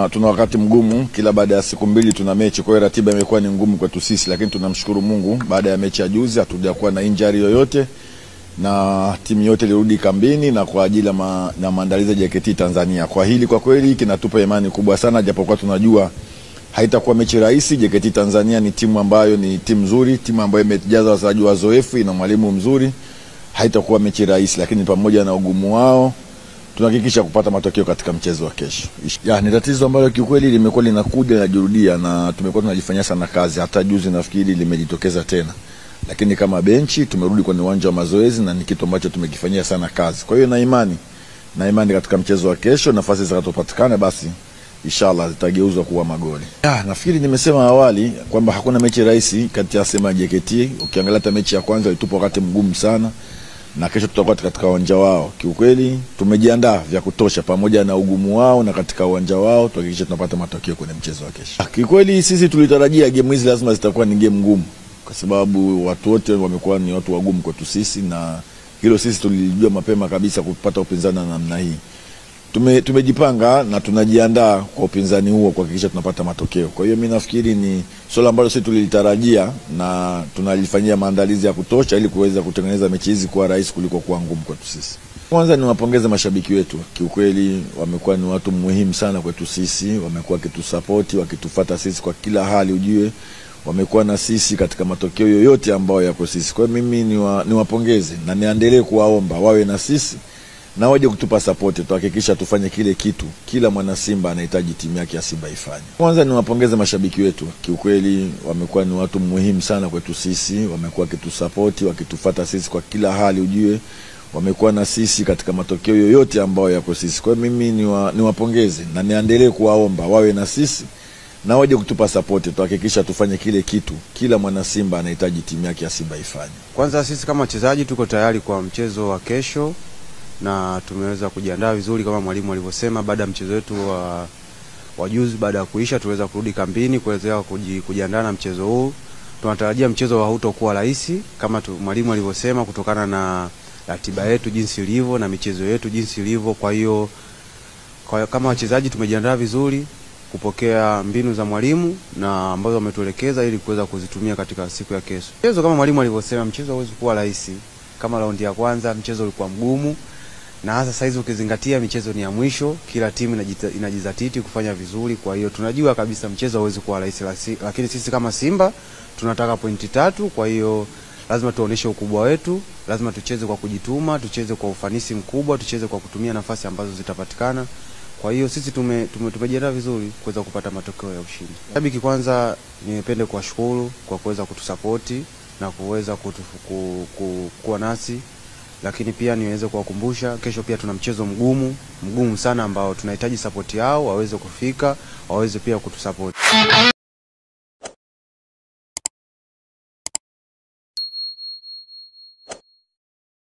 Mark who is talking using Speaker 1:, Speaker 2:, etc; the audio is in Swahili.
Speaker 1: Tuna wakati mgumu, kila baada ya siku mbili tuna mechi, kwa hiyo ratiba imekuwa ni ngumu kwetu sisi, lakini tunamshukuru Mungu baada ya mechi ya juzi hatujakuwa na injury yoyote na timu yote ilirudi kambini na kwa ajili ya maandalizi ya JKT Tanzania. Kwa hili kwa kweli kinatupa imani kubwa sana, japokuwa tunajua haitakuwa mechi rahisi. JKT Tanzania ni timu ambayo ni timu nzuri, timu ambayo imejaza wachezaji wazoefu, ina mwalimu mzuri. Haitakuwa mechi rahisi, lakini pamoja na ugumu wao tunahakikisha kupata matokeo katika mchezo wa kesho. Ni tatizo ambalo kiukweli limekuwa linakuja linajirudia na tumekuwa tunalifanyia sana kazi. Hata juzi nafikiri limejitokeza tena. Lakini kama benchi tumerudi kwenye uwanja wa mazoezi na ni kitu ambacho tumekifanyia sana kazi. Kwa hiyo na imani katika mchezo wa kesho, nafasi zitakazopatikana basi inshallah zitageuzwa kuwa magoli. Nafikiri nimesema awali kwamba hakuna mechi rahisi kati ya Simba na JKT. Ukiangalia hata mechi ya kwanza ilitupa wakati mgumu sana. Na kesho tutakuwa katika uwanja wao. Kiukweli tumejiandaa vya kutosha pamoja na ugumu wao na katika uwanja wao tuhakikishe tunapata matokeo kwenye mchezo wa kesho. Kiukweli sisi tulitarajia game hizi lazima zitakuwa ni game ngumu kwa sababu watu wote wamekuwa ni watu wagumu kwetu sisi, na hilo sisi tulijua mapema kabisa kupata upinzani na namna hii. Tumejipanga na tunajiandaa kwa upinzani huo kuhakikisha tunapata matokeo. Kwa hiyo mimi nafikiri ni swala ambalo sisi tulitarajia na tunalifanyia maandalizi ya kutosha ili kuweza kutengeneza mechi hizi kuwa rahisi kuliko kuwa ngumu kwetu sisi. Kwanza niwapongeze mashabiki wetu. Kiukweli wamekuwa ni watu muhimu sana kwetu sisi, wamekuwa wakitusupport, wakitufuata sisi kwa kila hali, ujue wamekuwa na sisi katika matokeo yoyote ambayo yako sisi. Kwa hiyo mimi niwapongeze na niendelee kuwaomba wawe na sisi na waje kutupa support, tuhakikisha tufanye kile kitu kila mwana Simba anahitaji timu yake ya Simba ifanye. Kwanza niwapongeze mashabiki wetu. Kiukweli wamekuwa ni watu muhimu sana kwetu sisi, wamekuwa wakitusupport, wakitufuata sisi kwa kila hali, ujue wamekuwa na sisi katika matokeo yoyote ambayo yako sisi. Kwa hiyo mimi niwapongeze na niendelee kuwaomba wawe na sisi na waje kutupa support, tuhakikisha tufanye kile kitu kila mwana Simba anahitaji timu yake ya Simba ifanye.
Speaker 2: Kwanza sisi kama wachezaji tuko tayari kwa mchezo wa kesho na tumeweza kujiandaa vizuri kama mwalimu alivyosema. Baada ya mchezo wetu wa juzi, baada ya kuisha tuweza kurudi kambini kuweza kujiandaa na mchezo huu. Tunatarajia mchezo hautakuwa rahisi kama mwalimu alivyosema, kutokana na ratiba yetu jinsi ilivyo na michezo yetu jinsi ilivyo. Kwa hiyo kama wachezaji tumejiandaa vizuri kupokea mbinu za mwalimu na ambazo ametuelekeza ili kuweza kuzitumia katika siku ya kesho. Mchezo kama mwalimu alivyosema, mchezo hauwezi kuwa rahisi. Kama raundi ya kwanza mchezo ulikuwa mgumu, na hasa saizi ukizingatia michezo ni ya mwisho, kila timu inajizatiti kufanya vizuri. Kwa hiyo tunajua kabisa mchezo hauwezi kuwa rahisi, lakini sisi kama Simba tunataka pointi 3. Kwa hiyo lazima tuoneshe ukubwa wetu, lazima tucheze kwa kujituma, tucheze kwa ufanisi mkubwa, tucheze kwa kutumia nafasi ambazo zitapatikana. Kwa hiyo sisi tumejiandaa vizuri kuweza kupata matokeo ya ushindi. Shabiki, kwanza nipende kuwashukuru kwa kuweza kutusapoti na kuweza kuwa nasi, lakini pia niweze kuwakumbusha kesho pia tuna mchezo mgumu sana ambao tunahitaji support yao, waweze kufika, waweze pia kutusapoti.